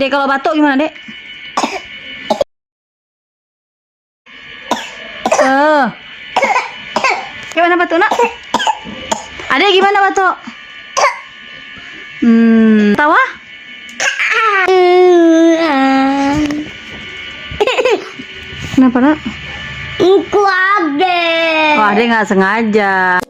Dek, kalau batuk gimana, Dek? Gimana batuk, Nak? Adek gimana batuk? Tawa? Kenapa, Nak? Iku Ade. Oh, Adek nggak sengaja.